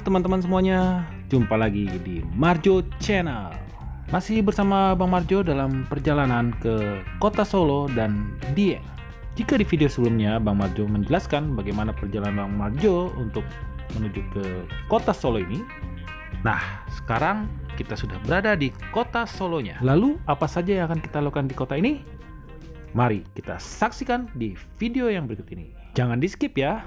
teman-teman semuanya, jumpa lagi di Marjo Channel. Masih bersama Bang Marjo dalam perjalanan ke kota Solo dan Dieng. Jika di video sebelumnya Bang Marjo menjelaskan bagaimana perjalanan Bang Marjo untuk menuju ke kota Solo ini, nah sekarang kita sudah berada di kota Solonya. Lalu apa saja yang akan kita lakukan di kota ini? Mari kita saksikan di video yang berikut ini. Jangan di skip ya.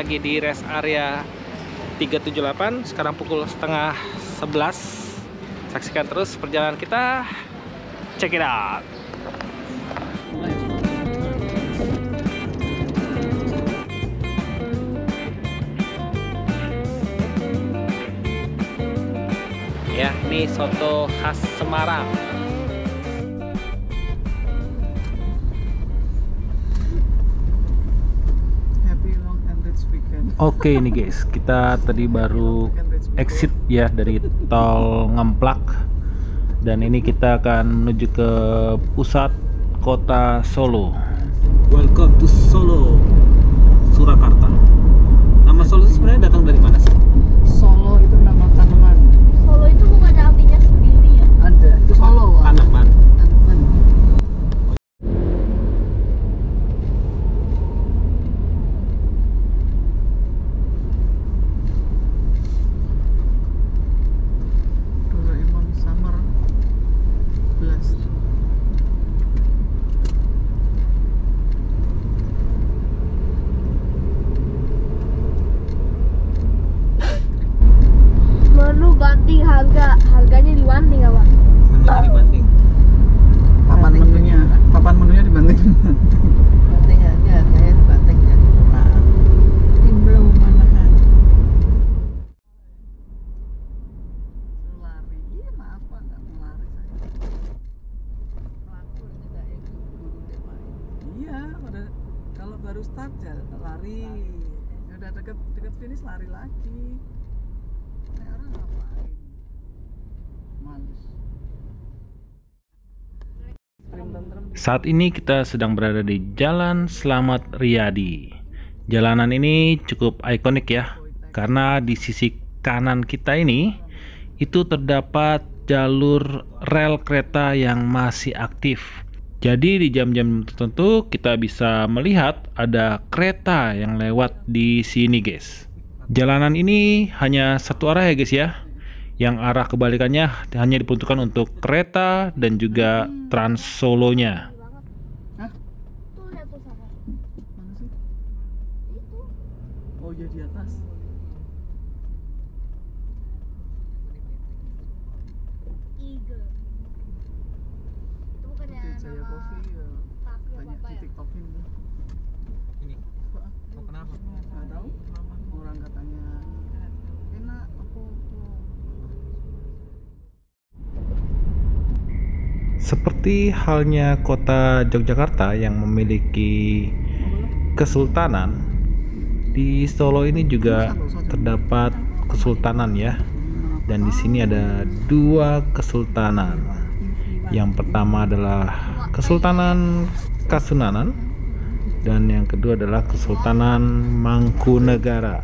Lagi di rest area 378, sekarang pukul setengah 11. Saksikan terus perjalanan kita. Check it out. Ya, ini soto khas Semarang. Oke ini guys, kita tadi baru exit ya dari tol Ngemplak, dan ini kita akan menuju ke pusat kota Solo. Welcome to Solo, Surakarta. Nama Solo sebenarnya datang dari mana sih? Solo itu nama tanaman. Solo itu bukan ada artinya sendiri ya? Ada, itu Solo. Tanaman. Tanaman. Doraemon Summer Blast. Menu banting harganya dibanting apa? Menunya dibanding. Papan menunya dibanting. Banting aja, saya dibanting jadi murah. Belum malahan. Lari, iya maaf Pak, nggak mau lari saya. Pelaku tidak guru deh Pak. Iya, kalau baru start ya lari. Udah deket finish lari lagi. Orang ngapain? Males. Saat ini kita sedang berada di Jalan Slamet Riyadi. Jalanan ini cukup ikonik ya, karena di sisi kanan kita ini itu terdapat jalur rel kereta yang masih aktif. Jadi di jam-jam tertentu kita bisa melihat ada kereta yang lewat di sini guys. Jalanan ini hanya satu arah ya guys ya. Yang arah kebalikannya hanya diperuntukkan untuk kereta dan juga Trans Solonya. Hah? Tuh lihat tuh sana. Mana sih? Itu. Oh iya di atas. Eagle. Itu bukannya Itu Jaya nama Coffee ya. taksi Banyak apa di ya? TikTokin tuh. Ini, mau kenapa? Nggak tahu. Orang katanya enak aku. Seperti halnya kota Yogyakarta yang memiliki kesultanan, di Solo ini juga terdapat kesultanan ya. Dan di sini ada dua kesultanan. Yang pertama adalah Kesultanan Kasunanan dan yang kedua adalah Kesultanan Mangkunegara.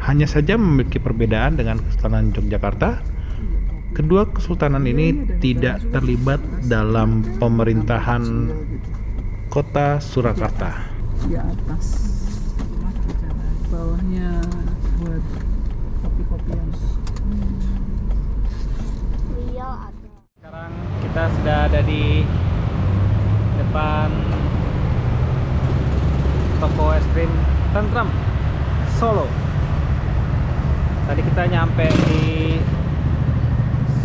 Hanya saja memiliki perbedaan dengan Kesultanan Yogyakarta. Kedua kesultanan ini tidak terlibat dalam pemerintahan kota Surakarta. Di atas. Bawahnya buat kopi-kopian. Real ada. Sekarang kita sudah ada di depan toko es krim Tentrem Solo. Tadi kita nyampe di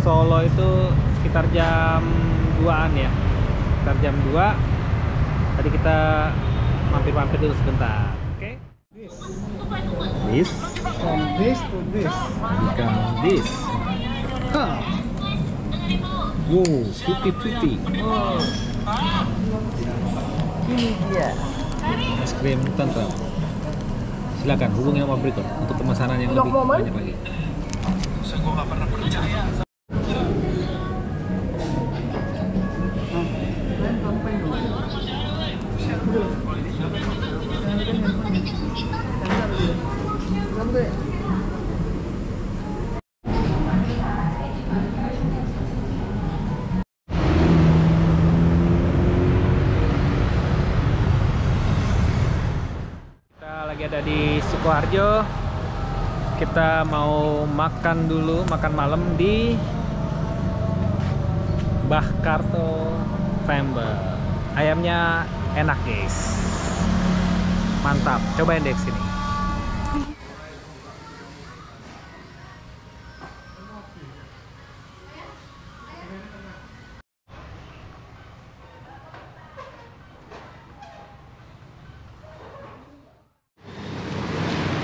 Solo itu sekitar jam 2-an ya. Sekitar jam 2. Tadi kita mampir-mampir dulu sebentar. Oke. This From this to this. become this. Huh. Wow, putih-putih. Oh. Ini dia. Es krim Tentrem. Silakan hubungi nomor berikut untuk pemesanan yang lebih banyak lagi. Sampai. Kita lagi ada di Sukoharjo. Kita mau makan dulu, makan malam di Mbah Karto Vember. Ayamnya enak guys, mantap. Cobain deh sini.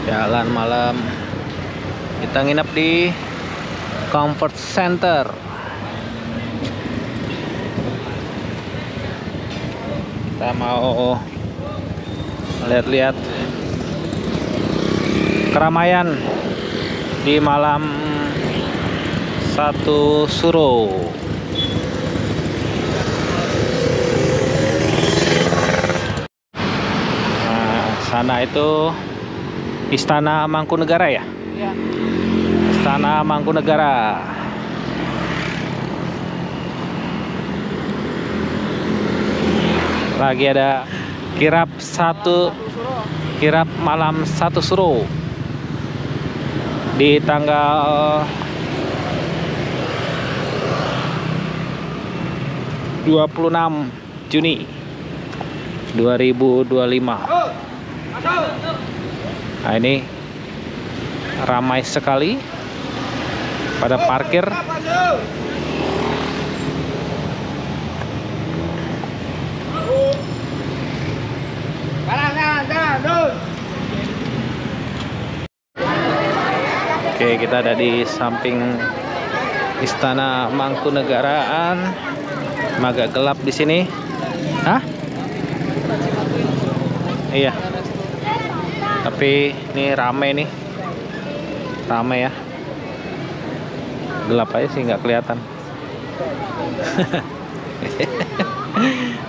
Jalan malam, kita nginep di Comfort Center. Kita mau lihat-lihat keramaian di malam 1 Suro. Nah, sana itu Istana Mangkunegara ya? Iya. Istana Mangkunegara. Lagi ada kirap malam 1 Suro di tanggal 26 Juni 2025. Nah, ini ramai sekali pada parkir. Oke, kita ada di samping Istana Mangkunegaraan. Agak gelap di sini. Hah? Iya. Tapi ini rame nih, rame ya. Gelap aja sih nggak kelihatan.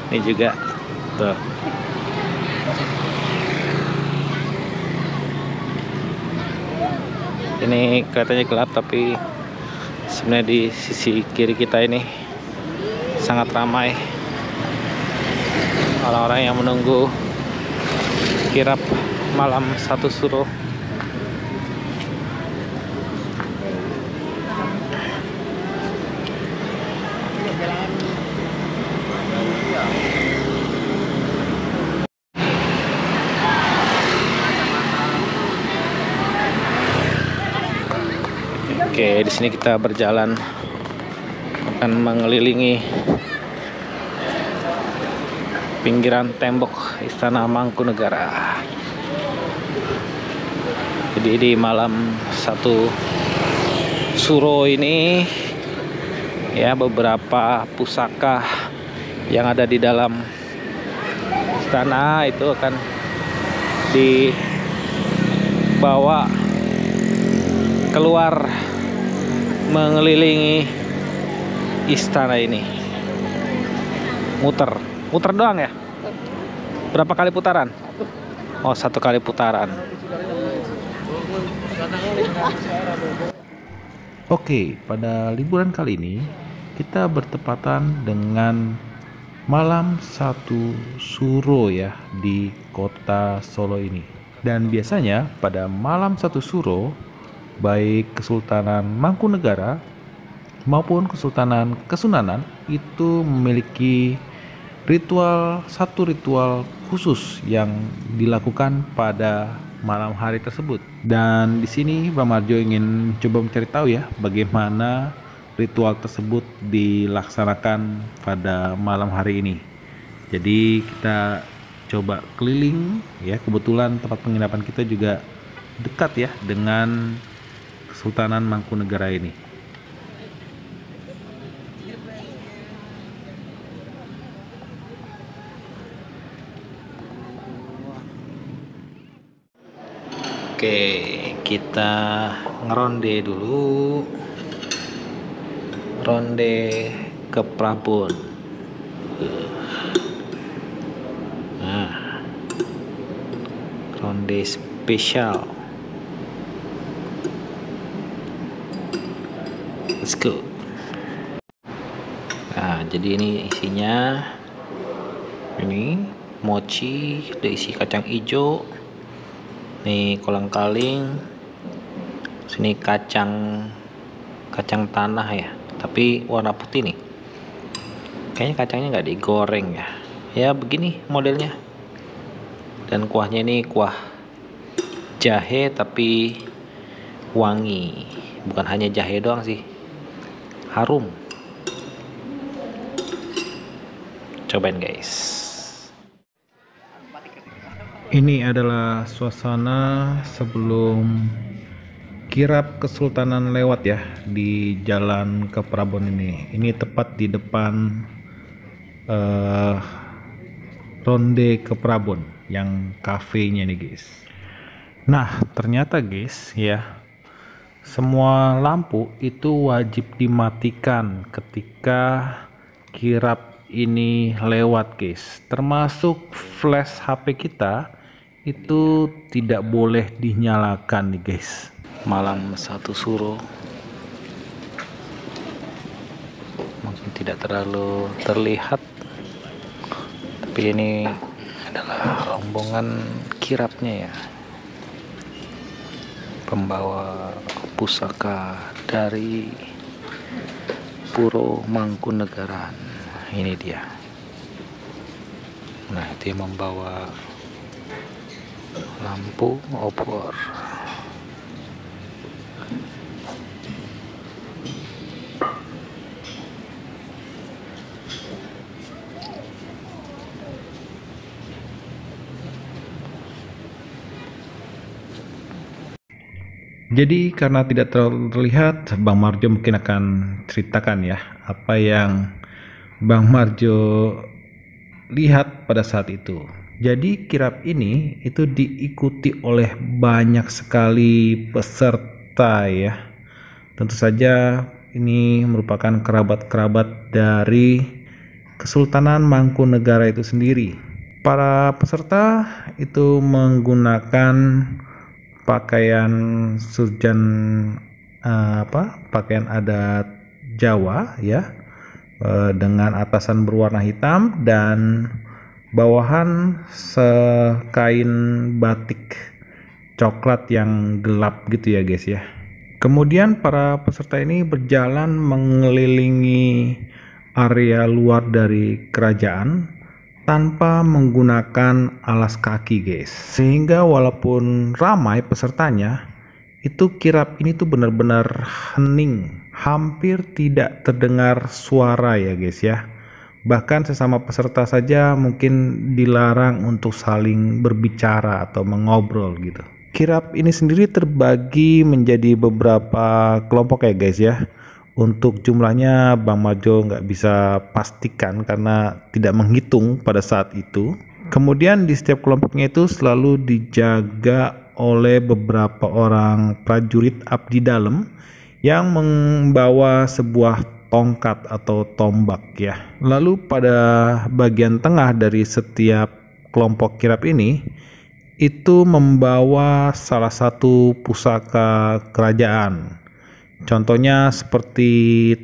Ini juga tuh. Ini kelihatannya gelap, tapi sebenarnya di sisi kiri kita ini sangat ramai orang-orang yang menunggu kirap malam 1 Suro. Oke, di sini kita berjalan akan mengelilingi pinggiran tembok Istana Mangkunegara. Jadi di malam 1 Suro ini ya, beberapa pusaka yang ada di dalam istana itu akan dibawa keluar mengelilingi istana ini. Muter doang ya? Berapa kali putaran? Oh, 1 kali putaran. Oke, pada liburan kali ini kita bertepatan dengan malam 1 Suro ya di kota Solo ini. Dan biasanya pada malam 1 Suro, baik Kesultanan Mangkunegara maupun Kesultanan Kesunanan itu memiliki satu ritual khusus yang dilakukan pada malam hari tersebut. Dan di sini Bang Marjo ingin coba mencari tahu ya, bagaimana ritual tersebut dilaksanakan pada malam hari ini. Jadi kita coba keliling ya, kebetulan tempat penginapan kita juga dekat ya dengan Kesultanan Mangkunegara ini. Oke, kita ngeronde dulu. Ronde ke Prabon. Nah, ronde spesial. Let's go. Nah, jadi ini isinya, ini mochi, ada isi kacang hijau, nih kolang-kaling, sini kacang tanah ya, tapi warna putih nih. Kayaknya kacangnya nggak digoreng ya. Ya begini modelnya. Dan kuahnya ini kuah jahe tapi wangi, bukan hanya jahe doang sih, harum. Cobain guys. Ini adalah suasana sebelum kirap Kesultanan lewat ya di Jalan ke Prabon ini. Ini tepat di depan Ronde ke Prabon yang kafenya nih guys. Nah ternyata guys ya, semua lampu itu wajib dimatikan ketika kirap ini lewat guys, termasuk flash HP kita itu tidak boleh dinyalakan nih guys. Malam satu suro, mungkin tidak terlalu terlihat, tapi ini adalah rombongan kirapnya ya, pembawa pusaka dari Puro Mangkunegaran. Ini dia. Nah, dia membawa lampu obor. Jadi karena tidak terlihat, Bang Marjo mungkin akan ceritakan ya apa yang Bang Marjo lihat pada saat itu. Jadi kirap ini itu diikuti oleh banyak sekali peserta ya. Tentu saja ini merupakan kerabat-kerabat dari Kesultanan Mangkunegara itu sendiri. Para peserta itu menggunakan pakaian surjan pakaian adat Jawa ya, dengan atasan berwarna hitam dan bawahan sekain batik coklat yang gelap gitu ya guys ya. Kemudian para peserta ini berjalan mengelilingi area luar dari kerajaan tanpa menggunakan alas kaki guys, sehingga walaupun ramai pesertanya, itu kirap ini tuh benar-benar hening, hampir tidak terdengar suara ya guys ya. Bahkan sesama peserta saja mungkin dilarang untuk saling berbicara atau mengobrol gitu. Kirap ini sendiri terbagi menjadi beberapa kelompok ya guys ya. Untuk jumlahnya Bang Marjo nggak bisa pastikan karena tidak menghitung pada saat itu. Kemudian di setiap kelompoknya itu selalu dijaga oleh beberapa orang prajurit abdi dalam yang membawa sebuah tongkat atau tombak ya. Lalu pada bagian tengah dari setiap kelompok kirap ini itu membawa salah satu pusaka kerajaan. Contohnya seperti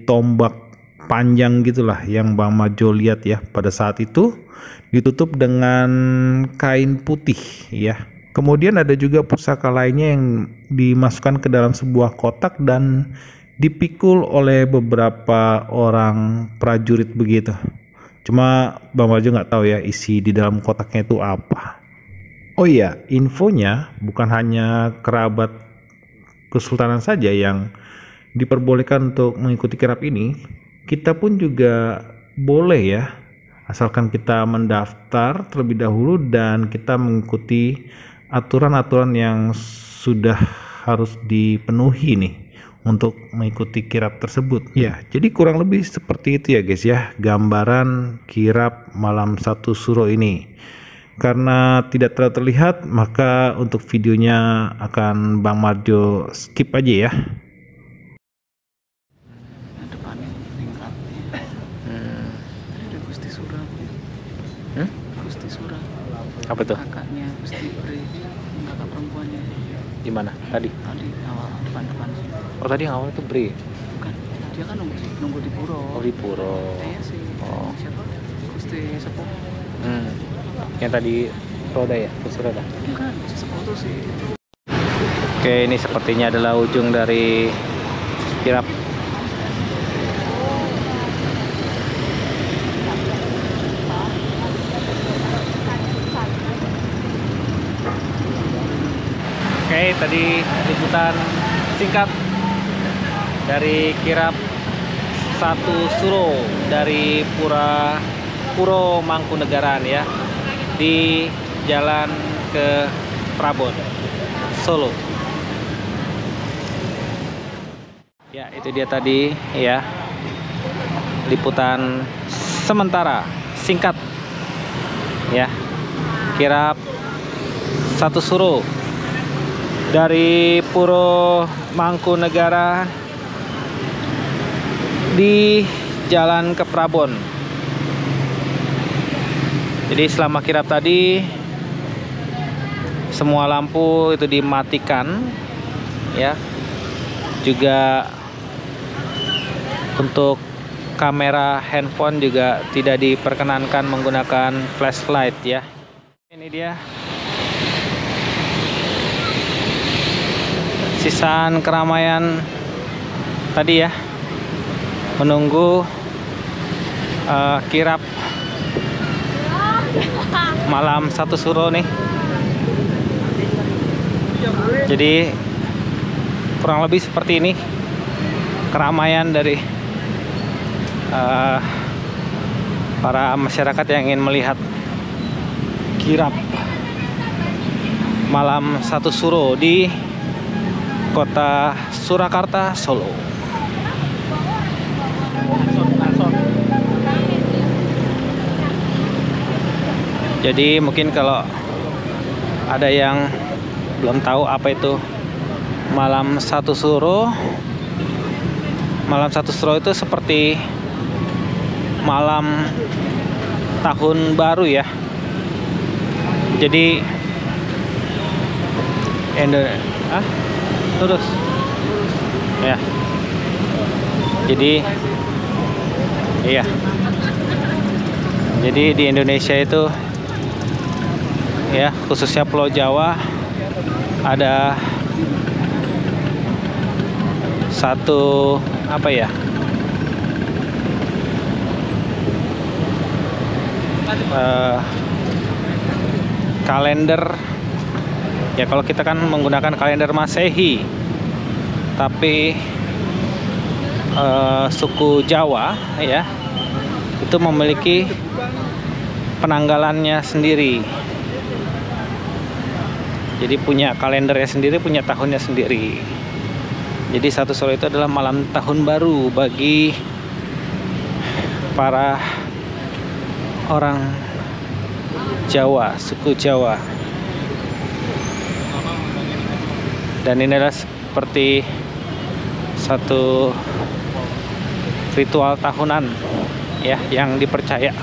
tombak panjang gitulah yang Bang Marjo lihat ya pada saat itu, ditutup dengan kain putih ya. Kemudian ada juga pusaka lainnya yang dimasukkan ke dalam sebuah kotak dan dipikul oleh beberapa orang prajurit begitu. Cuma Bang Marjo nggak tahu ya isi di dalam kotaknya itu apa. Oh iya, infonya bukan hanya kerabat kesultanan saja yang diperbolehkan untuk mengikuti kirap ini, kita pun juga boleh ya, asalkan kita mendaftar terlebih dahulu dan kita mengikuti aturan-aturan yang sudah harus dipenuhi nih untuk mengikuti kirap tersebut. Ya, jadi kurang lebih seperti itu ya guys ya, gambaran kirap malam satu suro ini. Karena tidak terlihat, maka untuk videonya akan Bang Marjo skip aja ya. Depannya tingkat. Ada Gusti Suram. Gusti Suram. Apa tuh? Kakaknya Gusti Bre, kakak perempuannya. Di mana? Tadi? Tadi awal depan. Oh tadi yang awal itu Bre. Bukan. Dia kan nunggu di puro. Oh, di puro. Iya sih. Oh. Siapa? Gusti Sepuh. Yang tadi roda ya, kursi roda. Bukan, Gusti Sepuh tuh sih. Oke, ini sepertinya adalah ujung dari kirap. Oke, tadi liputan singkat dari kirap Satu Suro dari Puro Mangkunegaran ya, di jalan ke Prabon, Solo. Ya, itu dia tadi ya, liputan sementara singkat ya, kirap Satu Suro dari Puro Mangkunegara di jalan ke Prabon. Jadi selama kirap tadi semua lampu itu dimatikan ya, juga untuk kamera handphone juga tidak diperkenankan menggunakan flashlight ya. Ini dia sisaan keramaian tadi ya, menunggu kirap malam Satu Suro nih. Jadi kurang lebih seperti ini keramaian dari para masyarakat yang ingin melihat kirap malam Satu Suro di kota Surakarta, Solo. Jadi mungkin kalau ada yang belum tahu apa itu malam Satu Suro, malam Satu Suro itu seperti malam tahun baru ya. Jadi terus ya. Jadi iya. Jadi di Indonesia itu ya, khususnya Pulau Jawa, ada satu apa ya, kalender ya. Kalau kita kan menggunakan kalender Masehi, tapi suku Jawa ya itu memiliki penanggalannya sendiri. Jadi punya kalendernya sendiri, punya tahunnya sendiri. Jadi Satu Suro itu adalah malam tahun baru bagi para orang Jawa, suku Jawa. Dan ini adalah seperti satu ritual tahunan ya, yang dipercaya